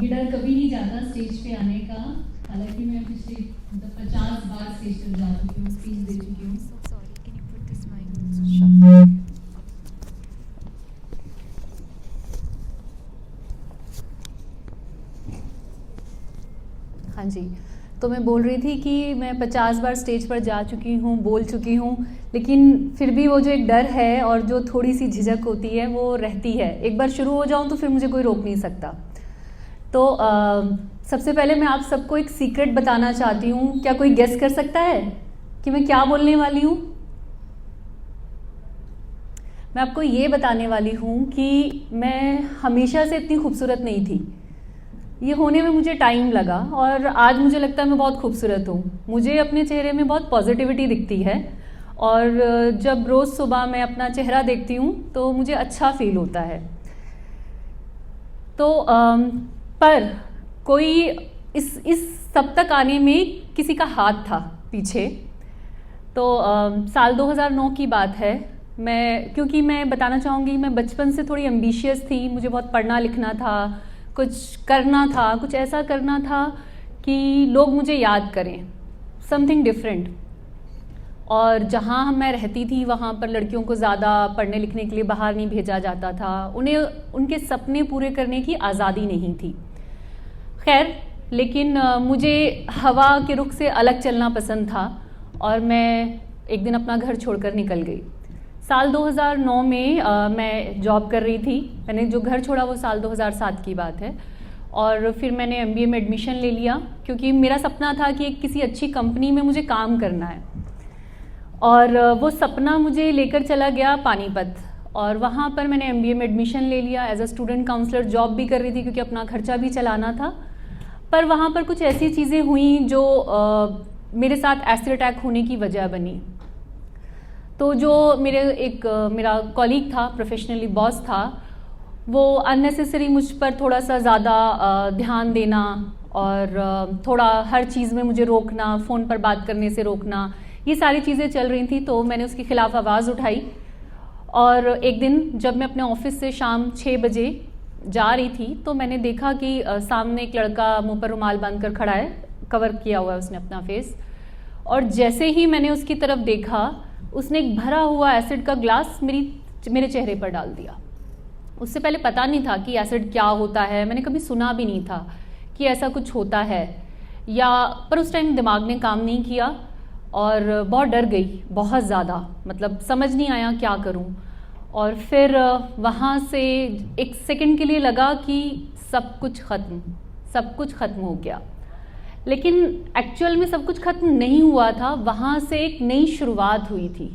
ये डर कभी नहीं जाता स्टेज पे आने का। हालांकि मैं पिछले 50 बार स्टेज पर जा चुकी हूँ, स्पीच दे चुकी हूँ। हाँ जी, तो मैं बोल रही थी कि मैं 50 बार स्टेज पर जा चुकी हूँ, बोल चुकी हूँ, लेकिन फिर भी वो जो एक डर है और जो थोड़ी सी झिझक होती है वो रहती है। एक बार शुरू हो जाऊँ तो फिर मुझे कोई रोक नहीं सकता। तो सबसे पहले मैं आप सबको एक सीक्रेट बताना चाहती हूँ। क्या कोई गेस कर सकता है कि मैं क्या बोलने वाली हूँ? मैं आपको ये बताने वाली हूँ कि मैं हमेशा से इतनी खूबसूरत नहीं थी। ये होने में मुझे टाइम लगा और आज मुझे लगता है मैं बहुत खूबसूरत हूँ। मुझे अपने चेहरे में बहुत पॉजिटिविटी दिखती है और जब रोज़ सुबह मैं अपना चेहरा देखती हूँ तो मुझे अच्छा फील होता है। तो पर कोई इस सब तक आने में किसी का हाथ था पीछे। तो साल 2009 की बात है। क्योंकि मैं बताना चाहूँगी मैं बचपन से थोड़ी एम्बिशियस थी। मुझे बहुत पढ़ना लिखना था, कुछ करना था, कुछ ऐसा करना था कि लोग मुझे याद करें, समथिंग डिफरेंट। और जहाँ मैं रहती थी वहाँ पर लड़कियों को ज़्यादा पढ़ने लिखने के लिए बाहर नहीं भेजा जाता था। उन्हें उनके सपने पूरे करने की आज़ादी नहीं थी। खैर, लेकिन मुझे हवा के रुख से अलग चलना पसंद था और मैं एक दिन अपना घर छोड़कर निकल गई। साल 2009 में मैं जॉब कर रही थी। मैंने जो घर छोड़ा वो साल 2007 की बात है। और फिर मैंने MBA में एडमिशन ले लिया क्योंकि मेरा सपना था कि किसी अच्छी कंपनी में मुझे काम करना है। और वो सपना मुझे लेकर चला गया पानीपत और वहाँ पर मैंने MBA में एडमिशन ले लिया। As a student counsellor job भी कर रही थी क्योंकि अपना खर्चा भी चलाना था। पर वहाँ पर कुछ ऐसी चीज़ें हुई जो मेरे साथ एसिड अटैक होने की वजह बनी। तो जो मेरा कॉलीग था, प्रोफेशनली बॉस था, वो अननेसेसरी मुझ पर थोड़ा सा ज़्यादा ध्यान देना और थोड़ा हर चीज़ में मुझे रोकना, फ़ोन पर बात करने से रोकना, ये सारी चीज़ें चल रही थी। तो मैंने उसके खिलाफ़ आवाज़ उठाई। और एक दिन जब मैं अपने ऑफिस से शाम 6 बजे जा रही थी तो मैंने देखा कि सामने एक लड़का मुंह पर रुमाल बांधकर खड़ा है, कवर किया हुआ है उसने अपना फेस। और जैसे ही मैंने उसकी तरफ देखा, उसने एक भरा हुआ एसिड का ग्लास मेरे चेहरे पर डाल दिया। उससे पहले पता नहीं था कि एसिड क्या होता है, मैंने कभी सुना भी नहीं था कि ऐसा कुछ होता है पर उस टाइम दिमाग ने काम नहीं किया और बहुत डर गई, बहुत ज़्यादा। मतलब समझ नहीं आया क्या करूं। और फिर वहाँ से एक सेकंड के लिए लगा कि सब कुछ ख़त्म हो गया। लेकिन एक्चुअल में सब कुछ ख़त्म नहीं हुआ था। वहाँ से एक नई शुरुआत हुई थी।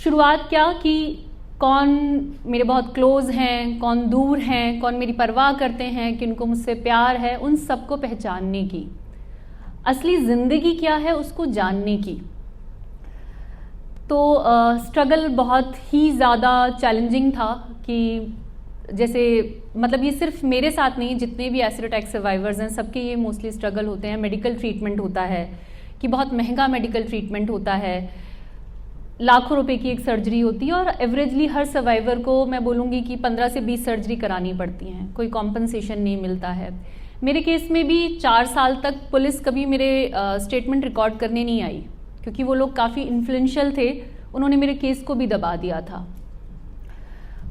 शुरुआत क्या कि कौन मेरे बहुत क्लोज़ हैं, कौन दूर हैं, कौन मेरी परवाह करते हैं, किनको मुझसे प्यार है, उन सबको पहचानने की, असली ज़िंदगी क्या है उसको जानने की। तो स्ट्रगल बहुत ही ज़्यादा चैलेंजिंग था कि जैसे मतलब ये सिर्फ मेरे साथ नहीं, जितने भी एसिड अटैक सर्वाइवर्स हैं सबके ये मोस्टली स्ट्रगल होते हैं। मेडिकल ट्रीटमेंट होता है कि बहुत महंगा मेडिकल ट्रीटमेंट होता है, लाखों रुपए की एक सर्जरी होती है और एवरेजली हर सर्वाइवर को मैं बोलूँगी कि 15 से 20 सर्जरी करानी पड़ती हैं, कोई कॉम्पनसेशन नहीं मिलता है। मेरे केस में भी 4 साल तक पुलिस कभी मेरे स्टेटमेंट रिकॉर्ड करने नहीं आई क्योंकि वो लोग काफ़ी इन्फ्लुएंशियल थे, उन्होंने मेरे केस को भी दबा दिया था।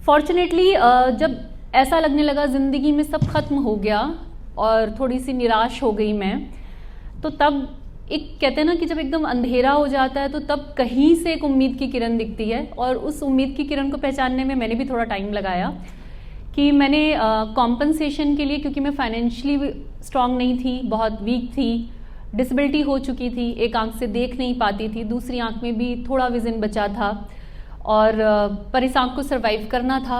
फॉर्चुनेटली जब ऐसा लगने लगा ज़िंदगी में सब खत्म हो गया और थोड़ी सी निराश हो गई मैं, तो तब एक कहते हैं ना कि जब एकदम अंधेरा हो जाता है तो तब कहीं से एक उम्मीद की किरण दिखती है। और उस उम्मीद की किरण को पहचानने में मैंने भी थोड़ा टाइम लगाया कि मैंने कॉम्पनसेशन के लिए, क्योंकि मैं फाइनेंशियली स्ट्रांग नहीं थी, बहुत वीक थी, डिसेबिलिटी हो चुकी थी, एक आंख से देख नहीं पाती थी, दूसरी आंख में भी थोड़ा विजन बचा था और पर इस आंख को सरवाइव करना था,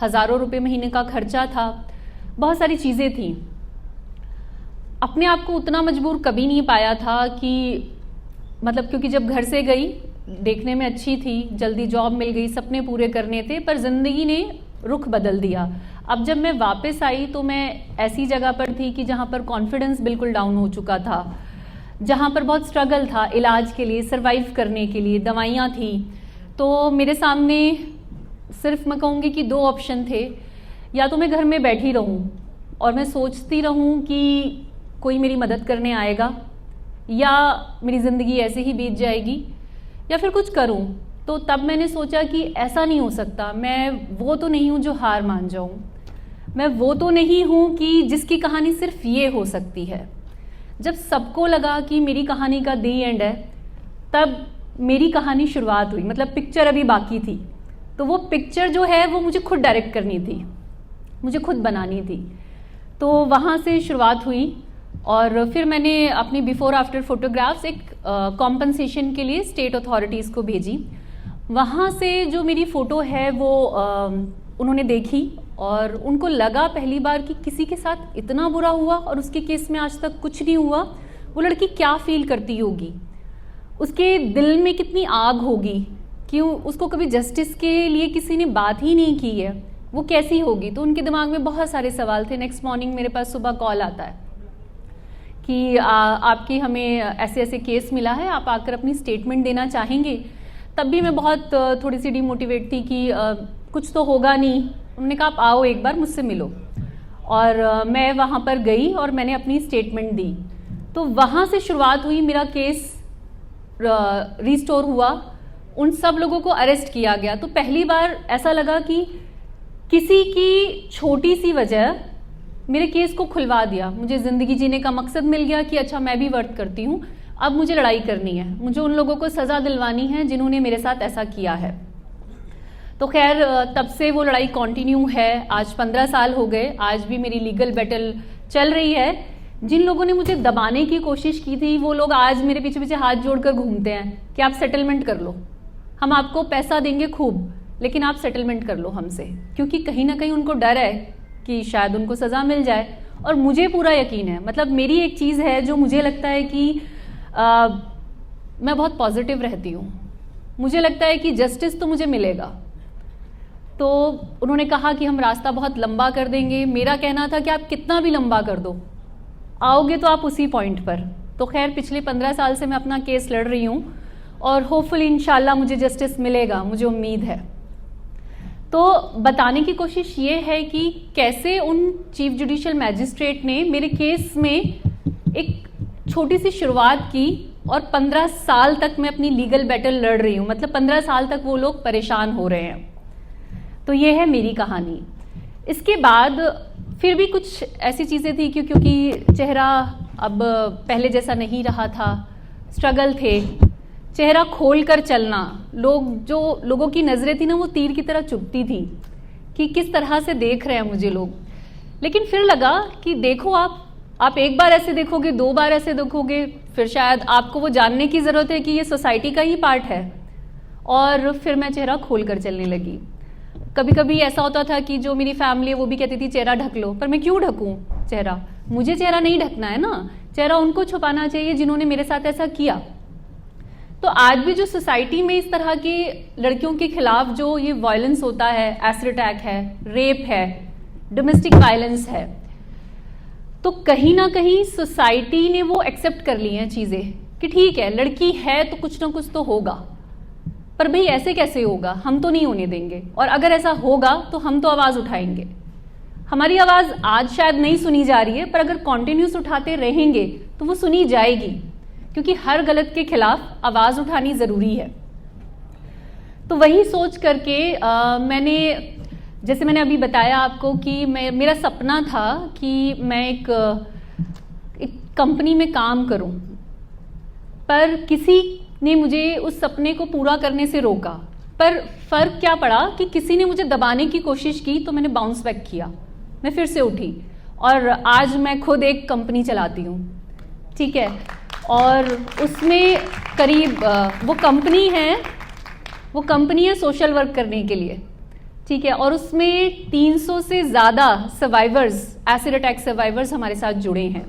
हज़ारों रुपए महीने का खर्चा था, बहुत सारी चीज़ें थी। अपने आप को उतना मजबूर कभी नहीं पाया था कि मतलब, क्योंकि जब घर से गई देखने में अच्छी थी, जल्दी जॉब मिल गई, सपने पूरे करने थे, पर ज़िंदगी ने रुख बदल दिया। अब जब मैं वापस आई तो मैं ऐसी जगह पर थी कि जहाँ पर कॉन्फिडेंस बिल्कुल डाउन हो चुका था, जहाँ पर बहुत स्ट्रगल था इलाज के लिए, सरवाइव करने के लिए, दवाइयाँ थी। तो मेरे सामने सिर्फ मैं कहूँगी कि 2 ऑप्शन थे, या तो मैं घर में बैठी रहूँ, और मैं सोचती रहूं कि कोई मेरी मदद करने आएगा या मेरी ज़िंदगी ऐसे ही बीत जाएगी या फिर कुछ करूं, तो तब मैंने सोचा कि ऐसा नहीं हो सकता। मैं वो तो नहीं हूं जो हार मान जाऊं, मैं वो तो नहीं हूं कि जिसकी कहानी सिर्फ ये हो सकती है। जब सबको लगा कि मेरी कहानी का दी एंड है, तब मेरी कहानी शुरुआत हुई। मतलब पिक्चर अभी बाकी थी, तो वो पिक्चर जो है वो मुझे खुद डायरेक्ट करनी थी, मुझे खुद बनानी थी। तो वहाँ से शुरुआत हुई और फिर मैंने अपनी बिफोर आफ्टर फोटोग्राफ्स एक कॉम्पनसेशन के लिए स्टेट अथॉरिटीज़ को भेजी। वहाँ से जो मेरी फ़ोटो है वो उन्होंने देखी और उनको लगा पहली बार कि किसी के साथ इतना बुरा हुआ और उसके केस में आज तक कुछ नहीं हुआ। वो लड़की क्या फील करती होगी, उसके दिल में कितनी आग होगी, क्यों उसको कभी जस्टिस के लिए किसी ने बात ही नहीं की है, वो कैसी होगी। तो उनके दिमाग में बहुत सारे सवाल थे। नेक्स्ट मॉर्निंग मेरे पास सुबह कॉल आता है कि आपकी हमें ऐसे ऐसे केस मिला है, आप आकर अपनी स्टेटमेंट देना चाहेंगे। तब भी मैं बहुत थोड़ी सी डिमोटिवेट थी कि कुछ तो होगा नहीं। उन्होंने कहा आप आओ एक बार मुझसे मिलो, और मैं वहाँ पर गई और मैंने अपनी स्टेटमेंट दी। तो वहाँ से शुरुआत हुई, मेरा केस रिस्टोर हुआ, उन सब लोगों को अरेस्ट किया गया। तो पहली बार ऐसा लगा कि किसी की छोटी सी वजह मेरे केस को खुलवा दिया। मुझे ज़िंदगी जीने का मकसद मिल गया कि अच्छा मैं भी वर्क करती हूँ, अब मुझे लड़ाई करनी है, मुझे उन लोगों को सज़ा दिलवानी है जिन्होंने मेरे साथ ऐसा किया है। तो खैर तब से वो लड़ाई कंटिन्यू है। आज 15 साल हो गए, आज भी मेरी लीगल बैटल चल रही है। जिन लोगों ने मुझे दबाने की कोशिश की थी वो लोग आज मेरे पीछे पीछे हाथ जोड़कर घूमते हैं कि आप सेटलमेंट कर लो, हम आपको पैसा देंगे खूब, लेकिन आप सेटलमेंट कर लो हमसे, क्योंकि कहीं ना कहीं उनको डर है कि शायद उनको सज़ा मिल जाए। और मुझे पूरा यकीन है, मतलब मेरी एक चीज़ है जो मुझे लगता है कि मैं बहुत पॉजिटिव रहती हूँ, मुझे लगता है कि जस्टिस तो मुझे मिलेगा। तो उन्होंने कहा कि हम रास्ता बहुत लंबा कर देंगे। मेरा कहना था कि आप कितना भी लंबा कर दो, आओगे तो आप उसी पॉइंट पर। तो खैर पिछले 15 साल से मैं अपना केस लड़ रही हूँ और होपफुली इंशाल्लाह मुझे जस्टिस मिलेगा, मुझे उम्मीद है। तो बताने की कोशिश ये है कि कैसे उन चीफ जुडिशियल मैजिस्ट्रेट ने मेरे केस में एक छोटी सी शुरुआत की और 15 साल तक मैं अपनी लीगल बैटल लड़ रही हूँ। मतलब 15 साल तक वो लोग परेशान हो रहे हैं। तो ये है मेरी कहानी। इसके बाद फिर भी कुछ ऐसी चीज़ें थी क्योंकि चेहरा अब पहले जैसा नहीं रहा था, स्ट्रगल थे, चेहरा खोल कर चलना, लोगों की नज़रें थी ना वो तीर की तरह चुभती थी कि किस तरह से देख रहे हैं मुझे लोग। लेकिन फिर लगा कि देखो आप एक बार ऐसे देखोगे, 2 बार ऐसे देखोगे, फिर शायद आपको वो जानने की ज़रूरत है कि ये सोसाइटी का ही पार्ट है। और फिर मैं चेहरा खोल कर चलने लगी। कभी कभी ऐसा होता था कि जो मेरी फैमिली है वो भी कहती थी चेहरा ढक लो, पर मैं क्यों ढकूं चेहरा, मुझे चेहरा नहीं ढकना है ना, चेहरा उनको छुपाना चाहिए जिन्होंने मेरे साथ ऐसा किया। तो आज भी जो सोसाइटी में इस तरह की लड़कियों के खिलाफ जो ये वायलेंस होता है, एसिड अटैक है, रेप है, डोमेस्टिक वायलेंस है, तो कहीं ना कहीं सोसाइटी ने वो एक्सेप्ट कर ली हैं चीज़ें कि ठीक है लड़की है तो कुछ ना कुछ तो होगा, पर भाई ऐसे कैसे होगा, हम तो नहीं होने देंगे, और अगर ऐसा होगा तो हम तो आवाज़ उठाएंगे। हमारी आवाज़ आज शायद नहीं सुनी जा रही है, पर अगर कॉन्टिन्यूस उठाते रहेंगे तो वो सुनी जाएगी, क्योंकि हर गलत के खिलाफ आवाज़ उठानी ज़रूरी है। तो वही सोच करके जैसे मैंने अभी बताया आपको कि मेरा सपना था कि मैं एक कंपनी में काम करूं, पर किसी ने मुझे उस सपने को पूरा करने से रोका। पर फ़र्क क्या पड़ा कि किसी ने मुझे दबाने की कोशिश की तो मैंने बाउंस बैक किया, मैं फिर से उठी और आज मैं खुद एक कंपनी चलाती हूँ, ठीक है। और उसमें करीब वो कंपनी है सोशल वर्क करने के लिए, ठीक है। और उसमें 300 से ज़्यादा सर्वाइवर्स, एसिड अटैक सर्वाइवर्स हमारे साथ जुड़े हैं,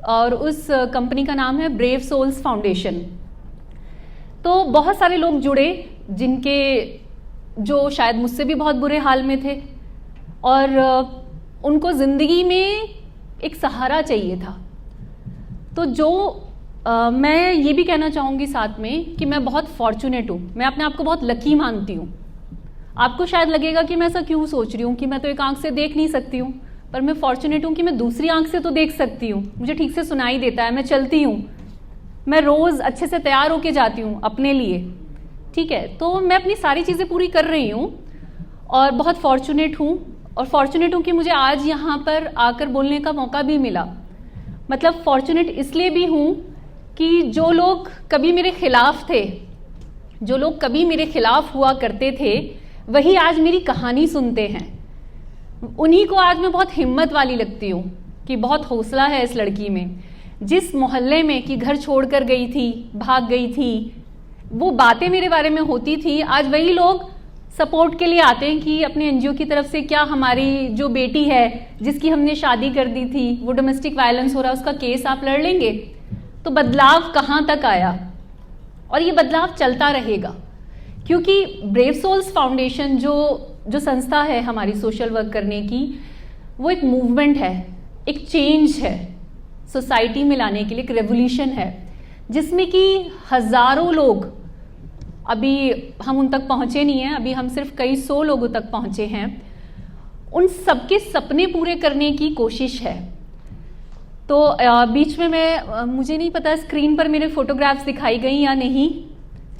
और उस कंपनी का नाम है ब्रेव सोल्स फाउंडेशन। तो बहुत सारे लोग जुड़े जो शायद मुझसे भी बहुत बुरे हाल में थे, और उनको ज़िंदगी में एक सहारा चाहिए था। तो मैं ये भी कहना चाहूँगी साथ में कि मैं बहुत फॉर्चुनेट हूँ, मैं अपने आप को बहुत लकी मानती हूँ। आपको शायद लगेगा कि मैं ऐसा क्यों सोच रही हूँ कि मैं तो एक आंख से देख नहीं सकती हूँ, पर मैं फॉर्चुनेट हूँ कि मैं दूसरी आंख से तो देख सकती हूँ, मुझे ठीक से सुनाई देता है, मैं चलती हूँ, मैं रोज़ अच्छे से तैयार होके जाती हूँ अपने लिए, ठीक है। तो मैं अपनी सारी चीज़ें पूरी कर रही हूँ और बहुत फॉर्चुनेट हूँ, और फॉर्चुनेट हूँ कि मुझे आज यहाँ पर आकर बोलने का मौका भी मिला। मतलब फॉर्चुनेट इसलिए भी हूँ कि जो लोग कभी मेरे खिलाफ थे, जो लोग कभी मेरे खिलाफ हुआ करते थे, वही आज मेरी कहानी सुनते हैं। उन्हीं को आज मैं बहुत हिम्मत वाली लगती हूँ कि बहुत हौसला है इस लड़की में। जिस मोहल्ले में कि घर छोड़कर गई थी, भाग गई थी, वो बातें मेरे बारे में होती थी, आज वही लोग सपोर्ट के लिए आते हैं कि अपने एनजीओ की तरफ से क्या हमारी जो बेटी है जिसकी हमने शादी कर दी थी, वो डोमेस्टिक वायलेंस हो रहा है, उसका केस आप लड़ लेंगे। तो बदलाव कहाँ तक आया, और ये बदलाव चलता रहेगा, क्योंकि ब्रेव सोल्स फाउंडेशन जो संस्था है हमारी सोशल वर्क करने की, वो एक मूवमेंट है, एक चेंज है सोसाइटी में लाने के लिए, एक रेवोल्यूशन है, जिसमें कि हजारों लोग, अभी हम उन तक पहुंचे नहीं हैं, अभी हम सिर्फ कई सौ लोगों तक पहुंचे हैं, उन सबके सपने पूरे करने की कोशिश है। तो बीच में मुझे नहीं पता स्क्रीन पर मेरे फोटोग्राफ्स दिखाई गई या नहीं,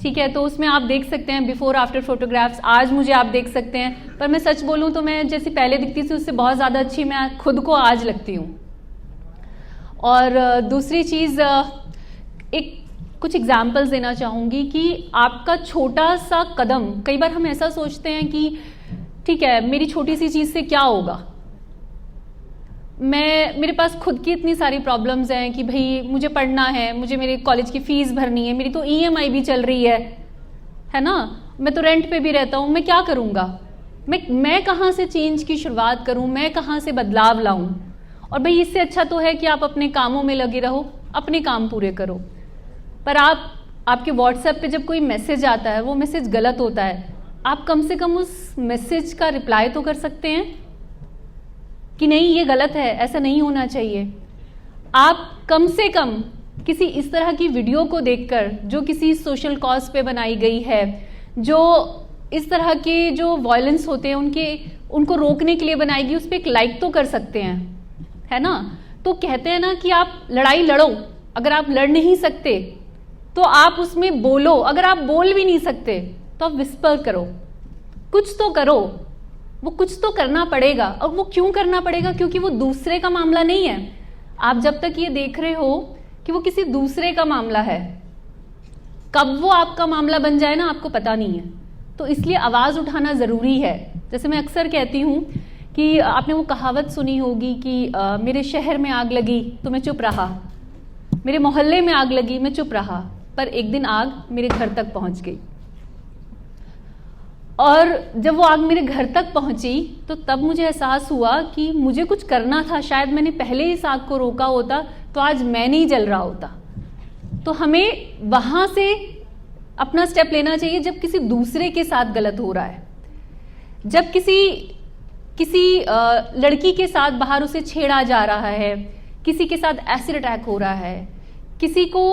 ठीक है, तो उसमें आप देख सकते हैं बिफोर आफ्टर फोटोग्राफ्स। आज मुझे आप देख सकते हैं, पर मैं सच बोलूं तो मैं जैसी पहले दिखती थी उससे बहुत ज़्यादा अच्छी मैं खुद को आज लगती हूँ। और दूसरी चीज़, एक कुछ एग्जाम्पल्स देना चाहूँगी कि आपका छोटा सा कदम, कई बार हम ऐसा सोचते हैं कि ठीक है मेरी छोटी सी चीज़ से क्या होगा, मेरे पास खुद की इतनी सारी प्रॉब्लम्स हैं कि भाई मुझे पढ़ना है, मुझे मेरे कॉलेज की फीस भरनी है, मेरी तो ईएमआई भी चल रही है ना, मैं तो रेंट पे भी रहता हूँ, मैं क्या करूँगा, मैं कहाँ से चेंज की शुरुआत करूँ, मैं कहाँ से बदलाव लाऊं। और भाई इससे अच्छा तो है कि आप अपने कामों में लगे रहो, अपने काम पूरे करो, पर आपके व्हाट्सएप पे जब कोई मैसेज आता है, वो मैसेज गलत होता है, आप कम से कम उस मैसेज का रिप्लाई तो कर सकते हैं कि नहीं ये गलत है, ऐसा नहीं होना चाहिए। आप कम से कम किसी इस तरह की वीडियो को देखकर, जो किसी सोशल कॉज पे बनाई गई है, जो इस तरह के जो वायलेंस होते हैं उनको रोकने के लिए बनाई गई, उस पर एक लाइक तो कर सकते हैं, है ना। तो कहते हैं ना कि आप लड़ाई लड़ो, अगर आप लड़ नहीं सकते तो आप उसमें बोलो, अगर आप बोल भी नहीं सकते तो आप विस्पर करो, कुछ तो करो, वो कुछ तो करना पड़ेगा। और वो क्यों करना पड़ेगा, क्योंकि वो दूसरे का मामला नहीं है। आप जब तक ये देख रहे हो कि वो किसी दूसरे का मामला है, कब वो आपका मामला बन जाए ना आपको पता नहीं है। तो इसलिए आवाज उठाना जरूरी है। जैसे मैं अक्सर कहती हूँ कि आपने वो कहावत सुनी होगी कि मेरे शहर में आग लगी तो मैं चुप रहा, मेरे मोहल्ले में आग लगी मैं चुप रहा, पर एक दिन आग मेरे घर तक पहुंच गई। और जब वो आग मेरे घर तक पहुंची तो तब मुझे एहसास हुआ कि मुझे कुछ करना था, शायद मैंने पहले ही इस आग को रोका होता तो आज मैं नहीं जल रहा होता। तो हमें वहां से अपना स्टेप लेना चाहिए जब किसी दूसरे के साथ गलत हो रहा है, जब किसी लड़की के साथ बाहर उसे छेड़ा जा रहा है, किसी के साथ एसिड अटैक हो रहा है, किसी को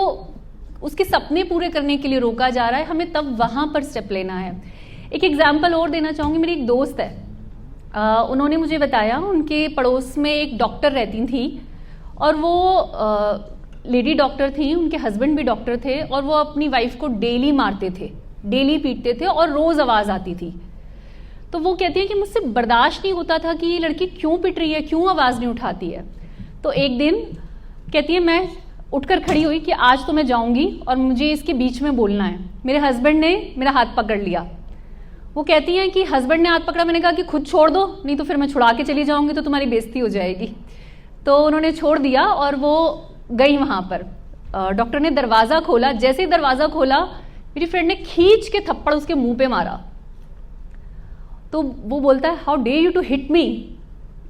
उसके सपने पूरे करने के लिए रोका जा रहा है, हमें तब वहां पर स्टेप लेना है। एक एग्जाम्पल और देना चाहूँगी, मेरी एक दोस्त है, उन्होंने मुझे बताया उनके पड़ोस में एक डॉक्टर रहती थी और वो लेडी डॉक्टर थी, उनके हस्बैंड भी डॉक्टर थे और वो अपनी वाइफ को डेली मारते थे, डेली पीटते थे और रोज आवाज आती थी। तो वो कहती है कि मुझसे बर्दाश्त नहीं होता था कि ये लड़की क्यों पिट रही है, क्यों आवाज नहीं उठाती है। तो एक दिन कहती है मैं उठकर खड़ी हुई कि आज तो मैं जाऊंगी और मुझे इसके बीच में बोलना है। मेरे हस्बैंड ने मेरा हाथ पकड़ लिया। वो कहती हैं कि हस्बैंड ने हाथ पकड़ा, मैंने कहा कि खुद छोड़ दो, नहीं तो फिर मैं छुड़ा के चली जाऊंगी तो तुम्हारी बेइज्जती हो जाएगी। तो उन्होंने छोड़ दिया और वो गई वहां पर। डॉक्टर ने दरवाजा खोला, जैसे ही दरवाजा खोला मेरी फ्रेंड ने खींच के थप्पड़ उसके मुंह पे मारा। तो वो बोलता है how dare you to hit me.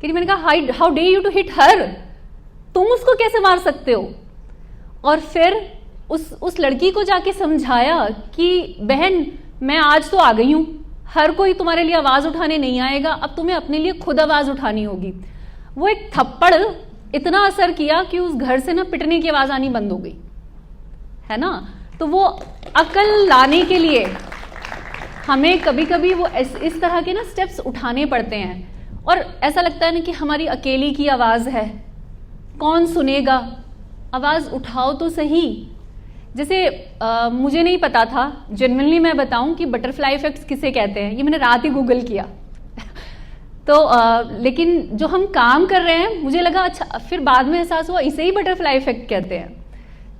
मैंने कहा how dare you to hit her, तुम उसको कैसे मार सकते हो। और फिर उस लड़की को जाके समझाया कि बहन मैं आज तो आ गई हूं, हर कोई तुम्हारे लिए आवाज उठाने नहीं आएगा, अब तुम्हें अपने लिए खुद आवाज उठानी होगी। वो एक थप्पड़ इतना असर किया कि उस घर से ना पिटने की आवाज आनी बंद हो गई, है ना। तो वो अकल लाने के लिए हमें कभी कभी वो इस तरह के ना स्टेप्स उठाने पड़ते हैं। और ऐसा लगता है ना कि हमारी अकेली की आवाज़ है, कौन सुनेगा, आवाज़ उठाओ तो सही। जैसे मुझे नहीं पता था, जेन्युइनली मैं बताऊं कि बटरफ्लाई इफेक्ट्स किसे कहते हैं, ये मैंने रात ही गूगल किया तो लेकिन जो हम काम कर रहे हैं मुझे लगा अच्छा, फिर बाद में एहसास हुआ इसे ही बटरफ्लाई इफेक्ट कहते हैं।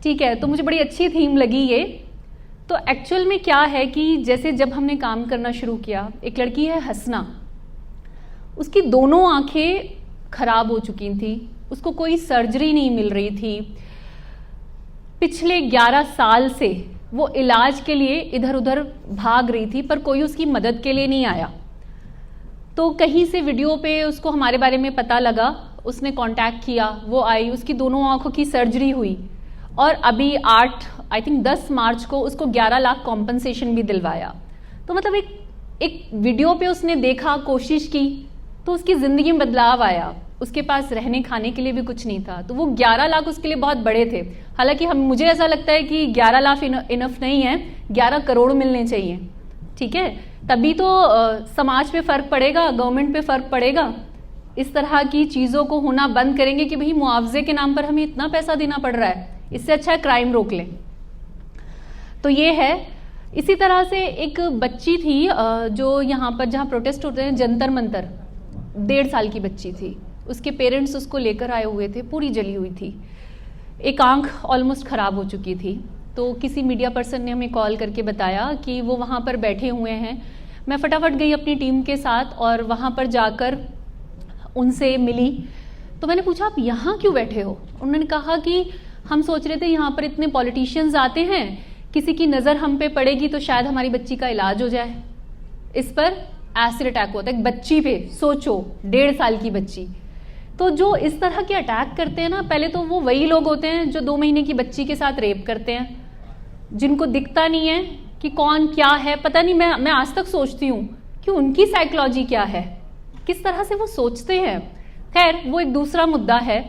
ठीक है, तो मुझे बड़ी अच्छी थीम लगी ये। तो एक्चुअल में क्या है कि जैसे जब हमने काम करना शुरू किया, एक लड़की है हसना, उसकी दोनों आंखें खराब हो चुकी थी, उसको कोई सर्जरी नहीं मिल रही थी, पिछले 11 साल से वो इलाज के लिए इधर उधर भाग रही थी, पर कोई उसकी मदद के लिए नहीं आया। तो कहीं से वीडियो पे उसको हमारे बारे में पता लगा, उसने कांटेक्ट किया, वो आई, उसकी दोनों आंखों की सर्जरी हुई और अभी 10 मार्च को उसको 11 लाख कॉम्पनसेशन भी दिलवाया। तो मतलब एक वीडियो पे उसने देखा, कोशिश की, तो उसकी ज़िंदगी में बदलाव आया। उसके पास रहने खाने के लिए भी कुछ नहीं था, तो वो 11 लाख उसके लिए बहुत बड़े थे। हालांकि मुझे ऐसा लगता है कि 11 लाख इनफ नहीं है, 11 करोड़ मिलने चाहिए। ठीक है, तभी तो समाज पे फ़र्क पड़ेगा, गवर्नमेंट पे फ़र्क पड़ेगा। इस तरह की चीज़ों को होना बंद करेंगे कि भाई मुआवजे के नाम पर हमें इतना पैसा देना पड़ रहा है, इससे अच्छा है क्राइम रोक लें। तो ये है। इसी तरह से एक बच्ची थी जो यहाँ पर जहाँ प्रोटेस्ट होते हैं, जंतर मंतर, 1.5 साल की बच्ची थी। उसके पेरेंट्स उसको लेकर आए हुए थे, पूरी जली हुई थी, एक आंख ऑलमोस्ट ख़राब हो चुकी थी। तो किसी मीडिया पर्सन ने हमें कॉल करके बताया कि वो वहाँ पर बैठे हुए हैं। मैं फटाफट गई अपनी टीम के साथ और वहाँ पर जाकर उनसे मिली। तो मैंने पूछा आप यहाँ क्यों बैठे हो? उन्होंने कहा कि हम सोच रहे थे यहाँ पर इतने पॉलिटिशियंस आते हैं, किसी की नज़र हम पे पड़ेगी तो शायद हमारी बच्ची का इलाज हो जाए। इस पर एसिड अटैक होता है एक बच्ची पे, सोचो 1.5 साल की बच्ची। तो जो इस तरह के अटैक करते हैं ना, पहले तो वो वही लोग होते हैं जो 2 महीने की बच्ची के साथ रेप करते हैं, जिनको दिखता नहीं है कि कौन क्या है। पता नहीं, मैं आज तक सोचती हूँ कि उनकी साइकोलॉजी क्या है, किस तरह से वो सोचते हैं। खैर, वो एक दूसरा मुद्दा है,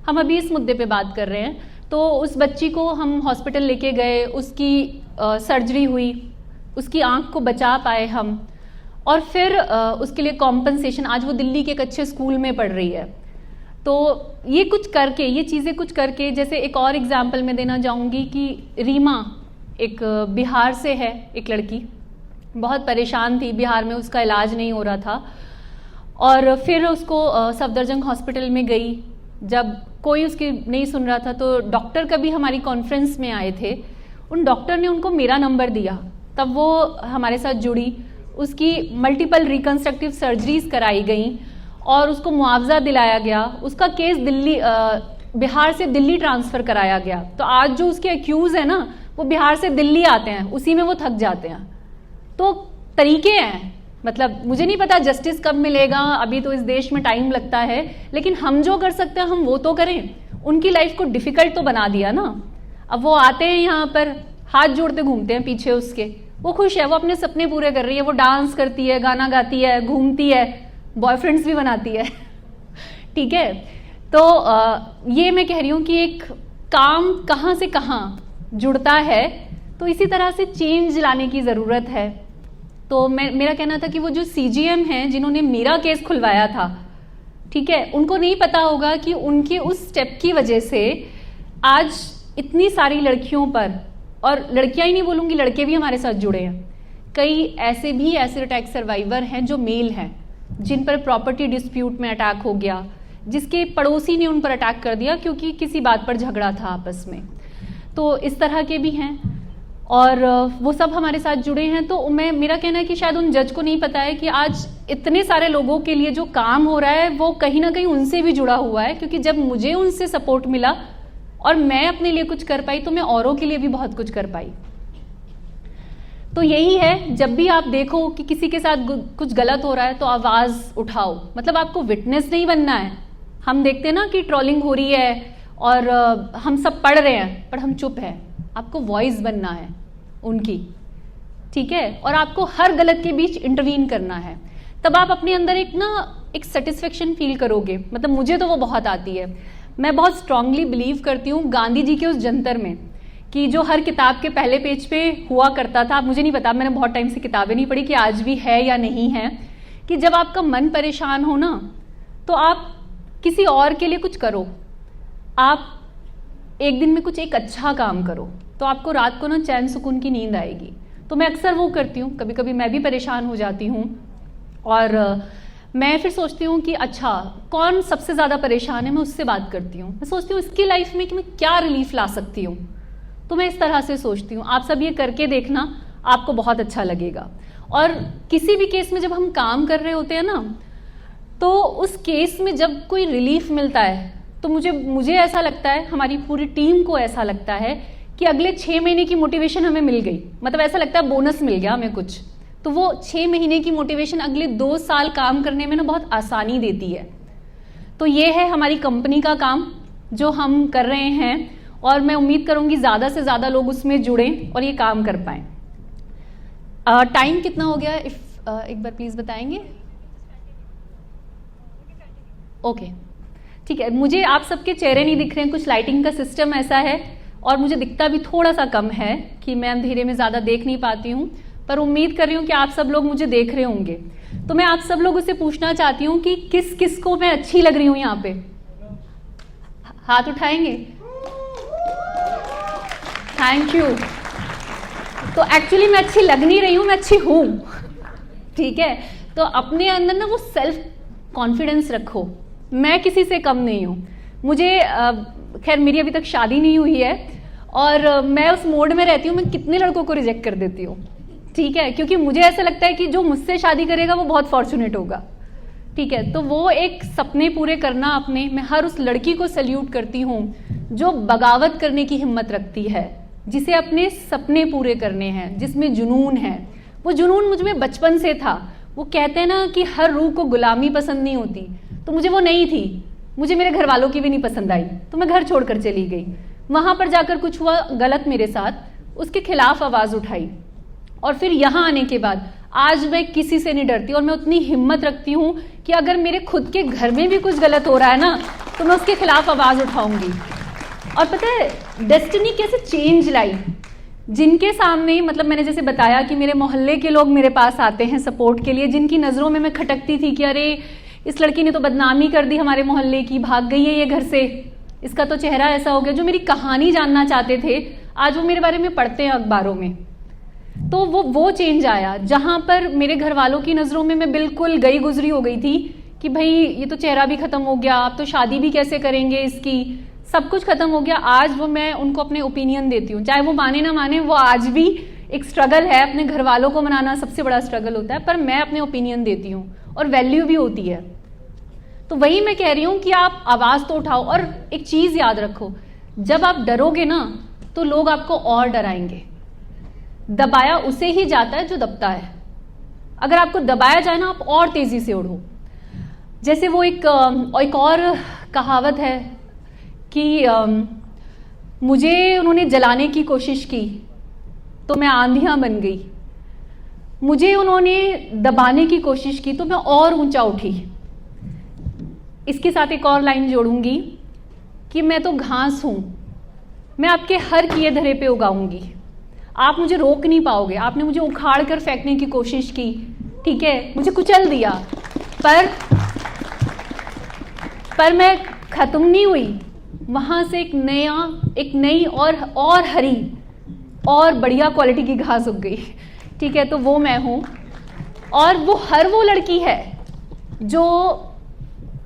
हम अभी इस मुद्दे पे बात कर रहे हैं। तो उस बच्ची को हम हॉस्पिटल लेके गए, उसकी सर्जरी हुई, उसकी आंख को बचा पाए हम, और फिर उसके लिए कॉम्पनसेशन, आज वो दिल्ली के एक अच्छे स्कूल में पढ़ रही है। तो ये कुछ करके, ये चीज़ें कुछ करके, जैसे एक और एग्जाम्पल मैं देना चाहूँगी कि रीमा एक बिहार से है, एक लड़की बहुत परेशान थी, बिहार में उसका इलाज नहीं हो रहा था और फिर उसको सफदरजंग हॉस्पिटल में गई। जब कोई उसकी नहीं सुन रहा था तो डॉक्टर कभी हमारी कॉन्फ्रेंस में आए थे, उन डॉक्टर ने उनको मेरा नंबर दिया, तब वो हमारे साथ जुड़ी। उसकी मल्टीपल रिकन्स्ट्रक्टिव सर्जरीज कराई गई और उसको मुआवजा दिलाया गया। उसका केस बिहार से दिल्ली ट्रांसफ़र कराया गया। तो आज जो उसके अक्यूज़ है ना, वो बिहार से दिल्ली आते हैं, उसी में वो थक जाते हैं। तो तरीके हैं, मतलब मुझे नहीं पता जस्टिस कब मिलेगा, अभी तो इस देश में टाइम लगता है, लेकिन हम जो कर सकते हैं हम वो तो करें। उनकी लाइफ को डिफ़िकल्ट तो बना दिया ना। अब वो आते हैं यहाँ पर, हाथ जोड़ते घूमते हैं पीछे उसके, वो खुश है, वो अपने सपने पूरे कर रही है, वो डांस करती है, गाना गाती है, घूमती है, बॉयफ्रेंड्स भी बनाती है ठीक है। तो ये मैं कह रही हूँ कि एक काम कहाँ से कहाँ जुड़ता है, तो इसी तरह से चेंज लाने की ज़रूरत है। तो मेरा कहना था कि वो जो CGM हैं जिन्होंने मेरा केस खुलवाया था, ठीक है, उनको नहीं पता होगा कि उनके उस स्टेप की वजह से आज इतनी सारी लड़कियों पर, और लड़कियां ही नहीं बोलूँगी, लड़के भी हमारे साथ जुड़े हैं। कई ऐसे भी एसिड अटैक सर्वाइवर हैं जो मेल हैं, जिन पर प्रॉपर्टी डिस्प्यूट में अटैक हो गया, जिसके पड़ोसी ने उन पर अटैक कर दिया क्योंकि किसी बात पर झगड़ा था आपस में। तो इस तरह के भी हैं और वो सब हमारे साथ जुड़े हैं। तो मेरा कहना है कि शायद उन जज को नहीं पता है कि आज इतने सारे लोगों के लिए जो काम हो रहा है वो कहीं ना कहीं उनसे भी जुड़ा हुआ है, क्योंकि जब मुझे उनसे सपोर्ट मिला और मैं अपने लिए कुछ कर पाई तो मैं औरों के लिए भी बहुत कुछ कर पाई। तो यही है, जब भी आप देखो कि किसी के साथ कुछ गलत हो रहा है तो आवाज़ उठाओ। मतलब आपको विटनेस नहीं बनना है। हम देखते हैं ना कि ट्रोलिंग हो रही है और हम सब पढ़ रहे हैं पर हम चुप हैं। आपको वॉइस बनना है उनकी, ठीक है, और आपको हर गलत के बीच इंटरवीन करना है। तब आप अपने अंदर एक सेटिस्फेक्शन फील करोगे। मतलब मुझे तो वो बहुत आती है। मैं बहुत स्ट्रांगली बिलीव करती हूँ गांधी जी के उस जंतर में, कि जो हर किताब के पहले पेज पे हुआ करता था। मुझे नहीं पता, मैंने बहुत टाइम से किताबें नहीं पढ़ी कि आज भी है या नहीं है, कि जब आपका मन परेशान हो ना, तो आप किसी और के लिए कुछ करो, आप एक दिन में कुछ एक अच्छा काम करो, तो आपको रात को ना चैन सुकून की नींद आएगी। तो मैं अक्सर वो करती हूँ, कभी कभी मैं भी परेशान हो जाती हूँ और मैं फिर सोचती हूँ कि अच्छा कौन सबसे ज़्यादा परेशान है, मैं उससे बात करती हूँ। मैं सोचती हूँ इसकी लाइफ में कि मैं क्या रिलीफ ला सकती हूँ, तो मैं इस तरह से सोचती हूँ। आप सब ये करके देखना, आपको बहुत अच्छा लगेगा। और किसी भी केस में जब हम काम कर रहे होते हैं ना, तो उस केस में जब कोई रिलीफ मिलता है तो मुझे ऐसा लगता है, हमारी पूरी टीम को ऐसा लगता है कि अगले 6 महीने की मोटिवेशन हमें मिल गई। मतलब ऐसा लगता है बोनस मिल गया हमें कुछ। तो वो 6 महीने की मोटिवेशन अगले 2 साल काम करने में ना बहुत आसानी देती है। तो ये है हमारी कंपनी का काम जो हम कर रहे हैं, और मैं उम्मीद करूंगी ज़्यादा से ज़्यादा लोग उसमें जुड़ें और ये काम कर पाएँ। टाइम कितना हो गया, एक बार प्लीज़ बताएंगे? ओके, ठीक है। मुझे आप सबके चेहरे नहीं दिख रहे हैं, कुछ लाइटिंग का सिस्टम ऐसा है और मुझे दिखता भी थोड़ा सा कम है कि मैं अंधेरे में ज़्यादा देख नहीं पाती हूँ, पर उम्मीद कर रही हूँ कि आप सब लोग मुझे देख रहे होंगे। तो मैं आप सब लोगों से पूछना चाहती हूँ कि किस किस को मैं अच्छी लग रही हूँ यहाँ पे, हाथ उठाएंगे? Thank you. तो एक्चुअली मैं अच्छी लग नहीं रही हूँ, मैं अच्छी हूँ, ठीक है। तो अपने अंदर ना वो सेल्फ कॉन्फिडेंस रखो, मैं किसी से कम नहीं हूँ। मुझे खैर मेरी अभी तक शादी नहीं हुई है और मैं उस मोड में रहती हूँ, मैं कितने लड़कों को रिजेक्ट कर देती हूँ, ठीक है, क्योंकि मुझे ऐसा लगता है कि जो मुझसे शादी करेगा वो बहुत फॉर्चुनेट होगा, ठीक है। तो वो एक सपने पूरे करना अपने, मैं हर उस लड़की को सल्यूट करती हूँ जो बगावत करने की हिम्मत रखती है, जिसे अपने सपने पूरे करने हैं, जिसमें जुनून है। वो जुनून मुझ में बचपन से था। वो कहते हैं ना कि हर रूह को गुलामी पसंद नहीं होती, तो मुझे वो नहीं थी। मुझे मेरे घर वालों की भी नहीं पसंद आई, तो मैं घर छोड़कर चली गई। वहां पर जाकर कुछ हुआ गलत मेरे साथ, उसके खिलाफ आवाज उठाई, और फिर यहाँ आने के बाद आज मैं किसी से नहीं डरती और मैं उतनी हिम्मत रखती हूँ कि अगर मेरे खुद के घर में भी कुछ गलत हो रहा है ना, तो मैं उसके खिलाफ आवाज उठाऊंगी। और पता है डेस्टिनी कैसे चेंज लाई, जिनके सामने, मतलब मैंने जैसे बताया कि मेरे मोहल्ले के लोग मेरे पास आते हैं सपोर्ट के लिए, जिनकी नज़रों में मैं खटकती थी कि अरे इस लड़की ने तो बदनामी कर दी हमारे मोहल्ले की, भाग गई है ये घर से, इसका तो चेहरा ऐसा हो गया। जो मेरी कहानी जानना चाहते थे, आज वो मेरे बारे में पढ़ते हैं अखबारों में। तो वो चेंज आया, जहां पर मेरे घर वालों की नज़रों में मैं बिल्कुल गई गुजरी हो गई थी कि भाई ये तो चेहरा भी खत्म हो गया, अब तो शादी भी कैसे करेंगे इसकी, सब कुछ खत्म हो गया। आज वो मैं उनको अपने ओपिनियन देती हूँ, चाहे वो माने ना माने, वो आज भी एक स्ट्रगल है। अपने घर वालों को मनाना सबसे बड़ा स्ट्रगल होता है, पर मैं अपने ओपिनियन देती हूँ और वैल्यू भी होती है। तो वही मैं कह रही हूँ कि आप आवाज तो उठाओ। और एक चीज याद रखो, जब आप डरोगे ना तो लोग आपको और डराएंगे। दबाया उसे ही जाता है जो दबता है। अगर आपको दबाया जाए ना, आप और तेजी से उड़ो। जैसे वो एक और कहावत है कि मुझे उन्होंने जलाने की कोशिश की तो मैं आंधियां बन गई, मुझे उन्होंने दबाने की कोशिश की तो मैं और ऊंचा उठी। इसके साथ एक और लाइन जोड़ूंगी कि मैं तो घास हूं, मैं आपके हर किए धरे पे उगाऊंगी, आप मुझे रोक नहीं पाओगे। आपने मुझे उखाड़ कर फेंकने की कोशिश की, ठीक है, मुझे कुचल दिया, पर मैं खत्म नहीं हुई। वहां से एक नई और हरी और बढ़िया क्वालिटी की घास उग गई, ठीक है। तो वो मैं हूं, और वो लड़की है जो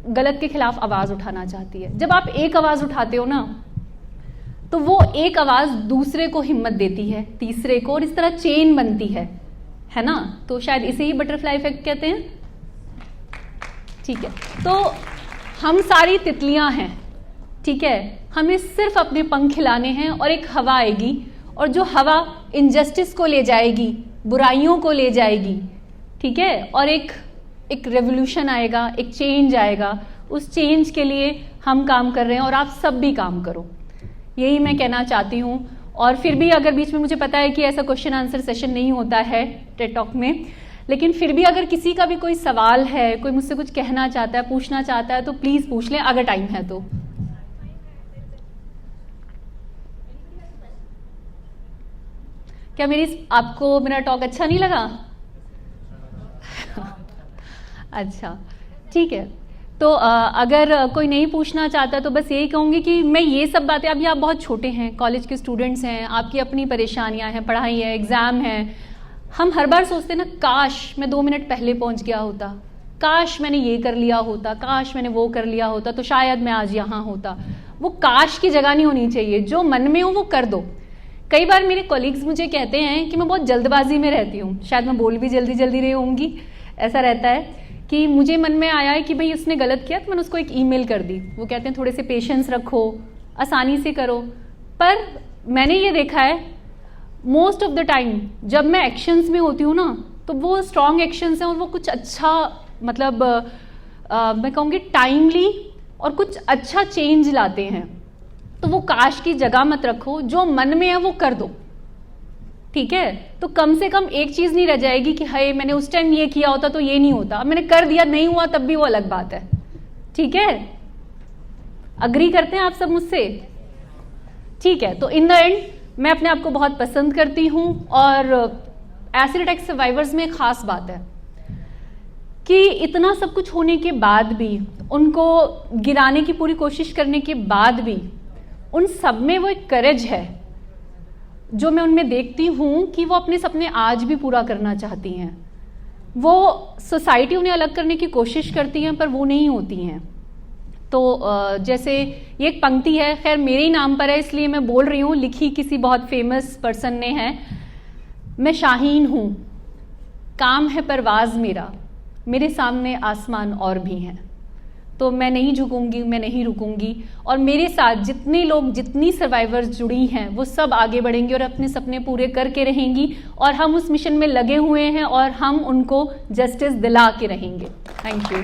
गलत के खिलाफ आवाज उठाना चाहती है। जब आप एक आवाज उठाते हो ना, तो वो एक आवाज दूसरे को हिम्मत देती है, तीसरे को, और इस तरह चेन बनती है ना। तो शायद इसे ही बटरफ्लाई इफेक्ट कहते हैं, ठीक है। तो हम सारी तितलियां हैं, ठीक है, हमें सिर्फ अपने पंख खिलाने हैं और एक हवा आएगी, और जो हवा इनजस्टिस को ले जाएगी, बुराइयों को ले जाएगी, ठीक है, और एक रेवोल्यूशन आएगा, एक चेंज आएगा। उस चेंज के लिए हम काम कर रहे हैं और आप सब भी काम करो, यही मैं कहना चाहती हूँ। और फिर भी अगर बीच में, मुझे पता है कि ऐसा क्वेश्चन आंसर सेशन नहीं होता है टेड टॉक में, लेकिन फिर भी अगर किसी का भी कोई सवाल है, कोई मुझसे कुछ कहना चाहता है, पूछना चाहता है, तो प्लीज पूछ लें अगर टाइम है तो। क्या आपको मेरा टॉक अच्छा नहीं लगा? अच्छा, ठीक है। तो अगर कोई नहीं पूछना चाहता तो बस यही कहूँगी कि मैं ये सब बातें, अभी आप बहुत छोटे हैं, कॉलेज के स्टूडेंट्स हैं, आपकी अपनी परेशानियाँ हैं, पढ़ाई है, एग्ज़ाम है। हम हर बार सोचते हैं ना, काश मैं 2 मिनट पहले पहुँच गया होता, काश मैंने ये कर लिया होता, काश मैंने वो कर लिया होता तो शायद मैं आज यहाँ होता। वो काश की जगह नहीं होनी चाहिए, जो मन में हो वो कर दो। कई बार मेरे कॉलीग्स मुझे कहते हैं कि मैं बहुत जल्दबाजी में रहती हूँ, शायद मैं बोल भी जल्दी जल्दी रही होंगी, ऐसा रहता है कि मुझे मन में आया है कि भाई उसने गलत किया तो मैंने उसको एक ईमेल कर दी। वो कहते हैं थोड़े से पेशेंस रखो, आसानी से करो। पर मैंने ये देखा है मोस्ट ऑफ द टाइम जब मैं एक्शंस में होती हूँ ना, तो वो स्ट्रॉन्ग एक्शंस हैं और वो कुछ अच्छा, मतलब मैं कहूँगी टाइमली और कुछ अच्छा चेंज लाते हैं। तो वो काश की जगह मत रखो, जो मन में है वो कर दो, ठीक है। तो कम से कम एक चीज नहीं रह जाएगी कि हाय मैंने उस टाइम ये किया होता तो ये नहीं होता, अब मैंने कर दिया नहीं हुआ तब भी वो अलग बात है, ठीक है। अग्री करते हैं आप सब मुझसे? ठीक है। तो इन द एंड मैं अपने आप को बहुत पसंद करती हूँ और एसिड अटैक सर्वाइवर्स में एक खास बात है कि इतना सब कुछ होने के बाद भी, उनको गिराने की पूरी कोशिश करने के बाद भी, उन सब में वो एक करेज है जो मैं उनमें देखती हूँ कि वो अपने सपने आज भी पूरा करना चाहती हैं। वो सोसाइटी उन्हें अलग करने की कोशिश करती हैं पर वो नहीं होती हैं। तो जैसे ये एक पंक्ति है, खैर मेरे ही नाम पर है इसलिए मैं बोल रही हूँ, लिखी किसी बहुत फेमस पर्सन ने है। मैं शाहीन हूँ, काम है परवाज मेरा, मेरे सामने आसमान और भी हैं। तो मैं नहीं झुकूंगी, मैं नहीं रुकूंगी, और मेरे साथ जितने लोग, जितनी सर्वाइवर्स जुड़ी हैं वो सब आगे बढ़ेंगी और अपने सपने पूरे करके रहेंगी, और हम उस मिशन में लगे हुए हैं और हम उनको जस्टिस दिला के रहेंगे। Thank you.